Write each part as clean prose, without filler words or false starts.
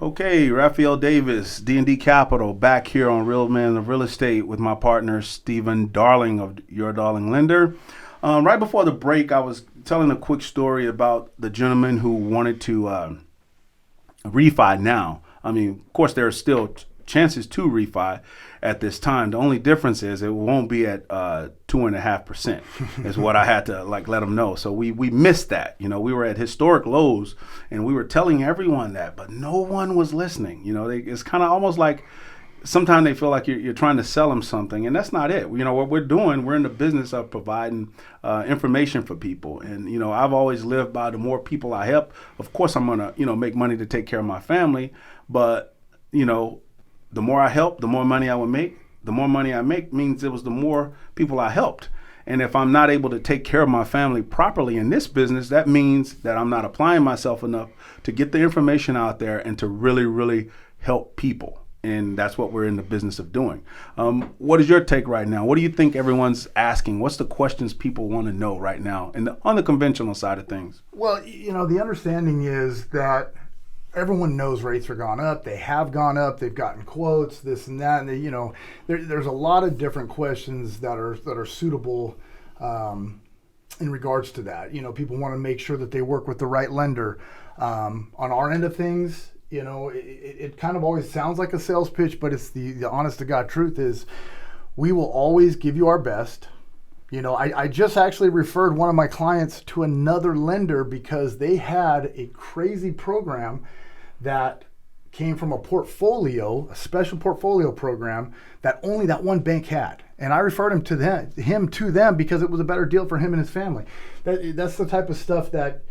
Okay, Rafael Davis, D&D Capital, back here on Real Men of Real Estate with my partner, Stephen Darling of Your Darling Lender. Right before the break, I was telling a quick story about the gentleman who wanted to refi now. I mean, of course, there are still chances to refi at this time. The only difference is it won't be at 2.5% is what I had to let them know. So we missed that. You know, we were at historic lows and we were telling everyone that, but no one was listening. You know, it's kind of almost like sometimes they feel like you're trying to sell them something, and that's not it. You know, what we're doing, we're in the business of providing information for people. And, you know, I've always lived by the more people I help, of course I'm going to, you know, make money to take care of my family. But, you know, the more I help, the more money I would make. The more money I make means it was the more people I helped. And if I'm not able to take care of my family properly in this business, that means that I'm not applying myself enough to get the information out there and to really, really help people. And that's what we're in the business of doing. What is your take right now? What do you think everyone's asking? What's the questions people want to know right now on the conventional side of things? Well, you know, the understanding is that everyone knows rates are gone up. They have gone up. They've gotten quotes, this and that. And you know, there's a lot of different questions that are suitable in regards to that. You know, people want to make sure that they work with the right lender. On our end of things, you know, it kind of always sounds like a sales pitch, but it's the honest to God truth is we will always give you our best. You know, I just actually referred one of my clients to another lender because they had a crazy program that came from a special portfolio program that only that one bank had. And I referred him to them because it was a better deal for him and his family. That's the type of stuff that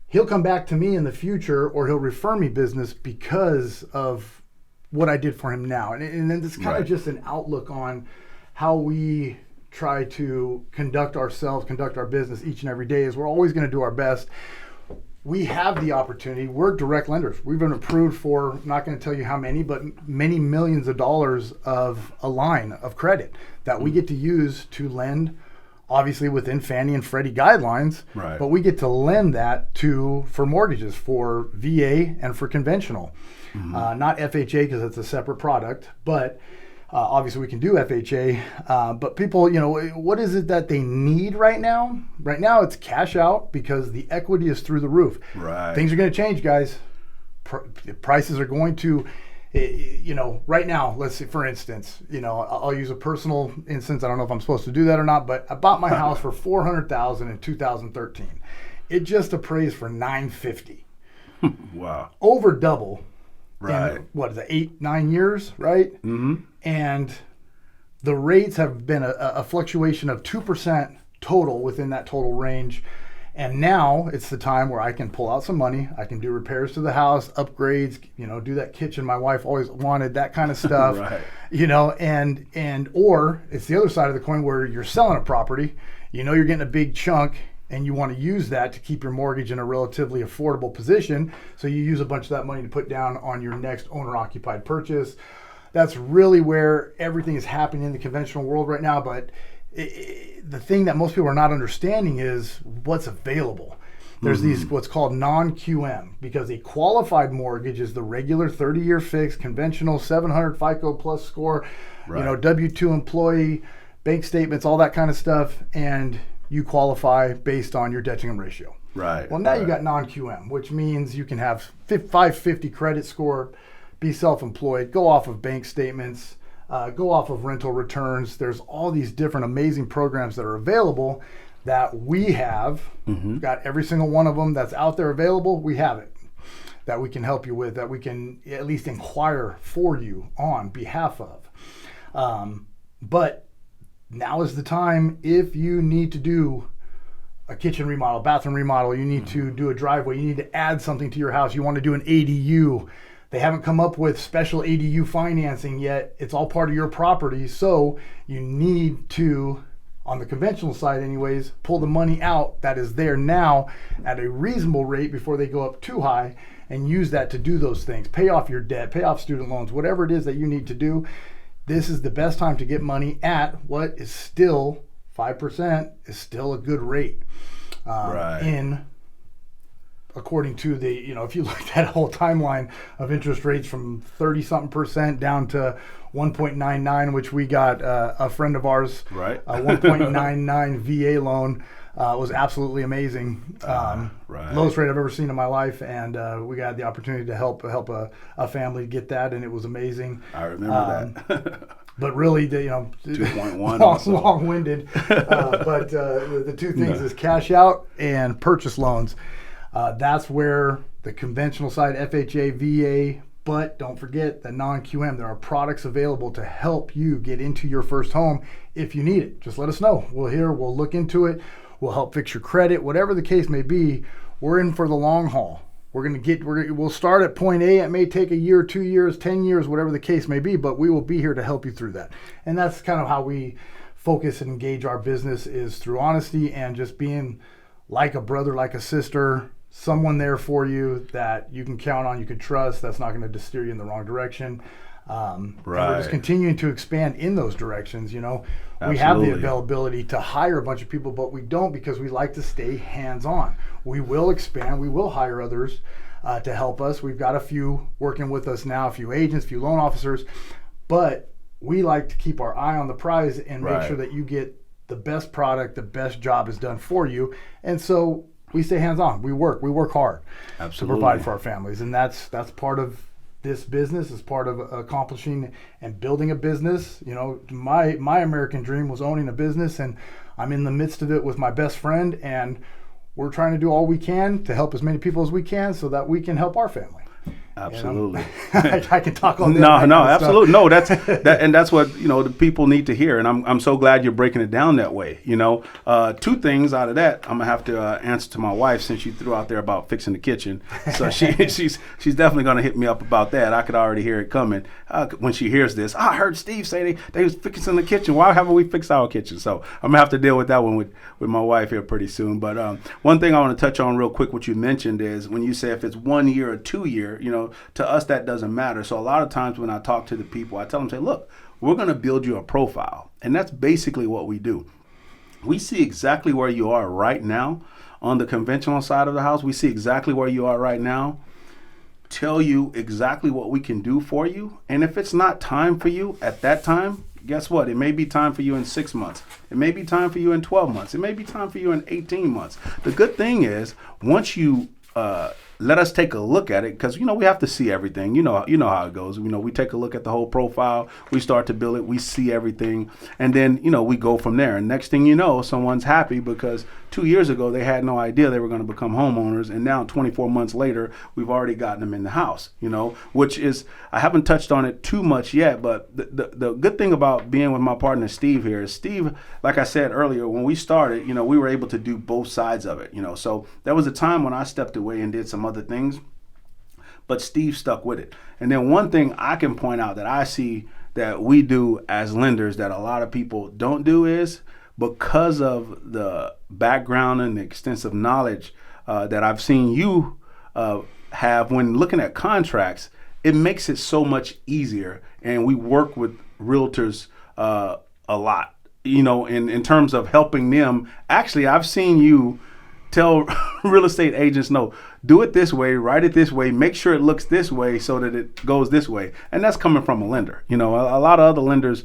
he'll come back to me in the future, or he'll refer me business because of what I did for him now. And then it's kind of just an outlook on how we try to conduct our business each and every day. Is we're always going to do our best. We have the opportunity. We're direct lenders. We've been approved for, I'm not going to tell you how many, but many millions of dollars of a line of credit that we get to use to lend, obviously within Fannie and Freddie guidelines, but we get to lend that for mortgages, for VA and for conventional. Not FHA because it's a separate product, but obviously we can do FHA, but people, you know, what is it that they need right now? Right now it's cash out because the equity is through the roof. Things are going to change, guys. Prices are going to, you know, right now, let's say, for instance, you know, I'll use a personal instance. I don't know if I'm supposed to do that or not, but I bought my house for $400,000 in 2013. It just appraised for $950. Wow. Over double. In, what is it, 8-9 years, right? And the rates have been a fluctuation of 2% total within that total range. And now it's the time where I can pull out some money. I can do repairs to the house, upgrades, you know, do that kitchen my wife always wanted, that kind of stuff. You know, or it's the other side of the coin where you're selling a property, you know, you're getting a big chunk and you want to use that to keep your mortgage in a relatively affordable position. So you use a bunch of that money to put down on your next owner-occupied purchase. That's really where everything is happening in the conventional world right now. But the thing that most people are not understanding is what's available. There's these what's called non-QM, because a qualified mortgage is the regular 30-year fixed, conventional 700 FICO plus score, you know, W-2 employee, bank statements, all that kind of stuff, and you qualify based on your debt-to-income ratio. Well, now you got non-QM, which means you can have 550 credit score, be self-employed, go off of bank statements, go off of rental returns. There's all these different amazing programs that are available that we have. We've got every single one of them that's out there available. We have it that we can help you with, that we can at least inquire for you on behalf of. But now is the time. If you need to do a kitchen remodel, bathroom remodel, you need to do a driveway, you need to add something to your house, you want to do an ADU. They haven't come up with special ADU financing yet. It's all part of your property. So you need to, on the conventional side anyways, pull the money out that is there now at a reasonable rate before they go up too high, and use that to do those things. Pay off your debt, pay off student loans, whatever it is that you need to do. This is the best time to get money at what is still 5%, is still a good rate in according to the, if you looked at a whole timeline of interest rates from 30-something% down to 1.99, which we got a friend of ours, right, a 1.99 VA loan. Was absolutely amazing. Right. Lowest rate I've ever seen in my life, and we got the opportunity to help a family get that, and it was amazing. I remember that. But really, 2.1 long-winded. But the two things is cash out and purchase loans. That's where the conventional side, FHA, VA. But don't forget the non-QM. There are products available to help you get into your first home if you need it. Just let us know. We'll look into it. We'll help fix your credit, whatever the case may be. We're in for the long haul. We'll start at point A. It may take a year, 2 years, 10 years, whatever the case may be, but we will be here to help you through that. And that's kind of how we focus and engage our business, is through honesty and just being like a brother, like a sister, someone there for you that you can count on, you can trust, that's not going to steer you in the wrong direction. Right. And we're just continuing to expand in those directions. We Absolutely. have the availability to hire a bunch of people, but we don't, because we like to stay hands-on. We will expand. We will hire others to help us. We've got a few working with us now, a few agents, a few loan officers, but we like to keep our eye on the prize and make sure that you get the best product, the best job is done for you. And so we stay hands-on. We work hard. Absolutely. To provide for our families, and that's part of this business, is part of accomplishing and building a business. My American dream was owning a business, and I'm in the midst of it with my best friend, and we're trying to do all we can to help as many people as we can so that we can help our family. Absolutely. I can talk all day. No, absolutely. No, that's what, the people need to hear. And I'm so glad you're breaking it down that way. Two things out of that, I'm gonna have to answer to my wife, since you threw out there about fixing the kitchen. So she's definitely gonna hit me up about that. I could already hear it coming when she hears this. I heard Steve say they was fixing the kitchen. Why haven't we fixed our kitchen? So I'm gonna have to deal with that one with my wife here pretty soon. But one thing I want to touch on real quick, what you mentioned, is when you say if it's 1 year or 2 year, to us that doesn't matter. So a lot of times when I talk to the people, I tell them, say, look, we're going to build you a profile. And that's basically what we do. We see exactly where you are right now on the conventional side of the house. We see exactly where you are right now, tell you exactly what we can do for you. And if it's not time for you at that time, guess what? It may be time for you in 6 months. It may be time for you in 12 months. It may be time for you in 18 months. The good thing is, once you let us take a look at it, because we have to see everything. You know how it goes. We take a look at the whole profile, we start to build it, we see everything, and then we go from there. And next thing you know, someone's happy because 2 years ago they had no idea they were going to become homeowners, and now 24 months later we've already gotten them in the house. Which is, I haven't touched on it too much yet, but the good thing about being with my partner Steve here is, Steve, like I said earlier, when we started, we were able to do both sides of it. So there was a time when I stepped away and did some other things, but Steve stuck with it. And then one thing I can point out that I see that we do as lenders that a lot of people don't do is, because of the background and the extensive knowledge that I've seen you have when looking at contracts, it makes it so much easier. And we work with realtors a lot, in terms of helping them. Actually, I've seen you tell real estate agents, no, do it this way, write it this way, make sure it looks this way so that it goes this way. And that's coming from a lender. A lot of other lenders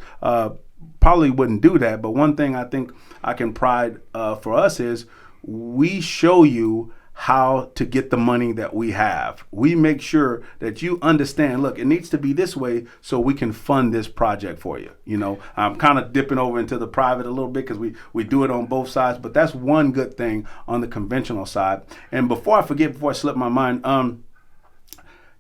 probably wouldn't do that. But one thing I think I can pride for us is we show you how to get the money that we have. We make sure that you understand, look, it needs to be this way so we can fund this project for you. I'm kind of dipping over into the private a little bit because we do it on both sides, but that's one good thing on the conventional side. And before I slip my mind,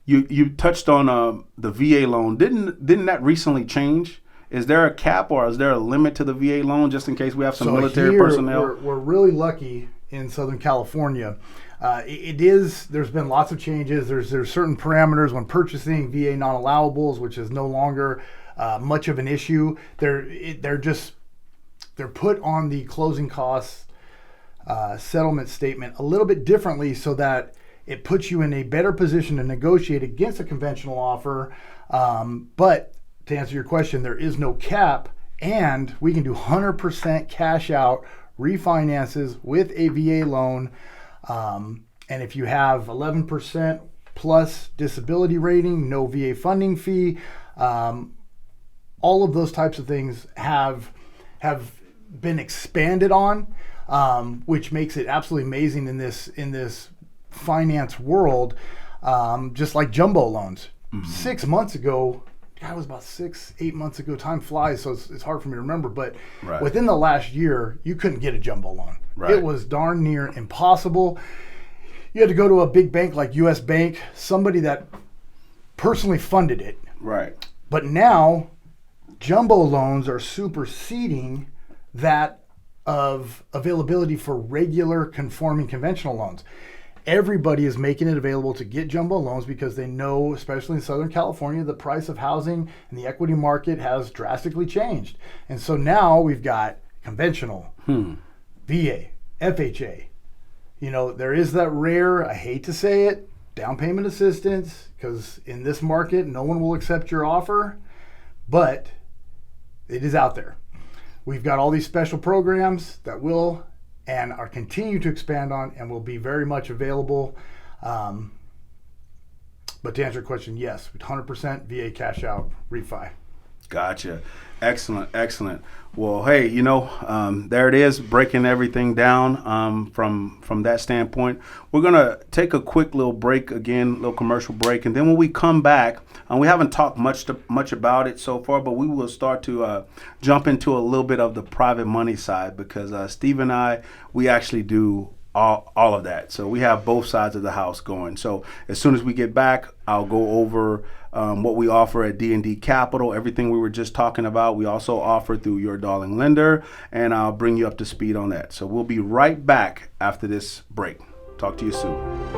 you touched on the VA loan. Didn't that recently change? Is there a cap or is there a limit to the VA loan, just in case we have some military personnel? We're really lucky in Southern California. There's been lots of changes. There's certain parameters when purchasing VA non-allowables, which is no longer much of an issue. They're put on the closing costs settlement statement a little bit differently, so that it puts you in a better position to negotiate against a conventional offer. But to answer your question, there is no cap, and we can do 100% cash out refinances with a VA loan. And if you have 11% plus disability rating, no VA funding fee, all of those types of things have been expanded on, which makes it absolutely amazing in this finance world. Just like jumbo loans. 6 months ago, God, it was about 8 months ago. Time flies, so it's hard for me to remember. But within the last year, you couldn't get a jumbo loan. It was darn near impossible. You had to go to a big bank like U.S. Bank, somebody that personally funded it. Right. But now, jumbo loans are superseding that of availability for regular conforming conventional loans. Everybody is making it available to get jumbo loans because they know, especially in Southern California, the price of housing and the equity market has drastically changed. And so now we've got conventional, VA, FHA. You know, there is that rare, I hate to say it, down payment assistance, because in this market, no one will accept your offer, but it is out there. We've got all these special programs that will and are continue to expand on and will be very much available. But to answer your question, yes, 100% VA cash out refi. Gotcha. Excellent, excellent. Well, hey, you know, there it is, breaking everything down from that standpoint. We're going to take a quick little break again, little commercial break. And then when we come back, we haven't talked much about it so far, but we will start to jump into a little bit of the private money side because Steve and I, we actually do all of that. So we have both sides of the house going. So as soon as we get back, I'll go over what we offer at D&D Capital, everything we were just talking about. We also offer through Your Darling Lender, and I'll bring you up to speed on that. So we'll be right back after this break. Talk to you soon.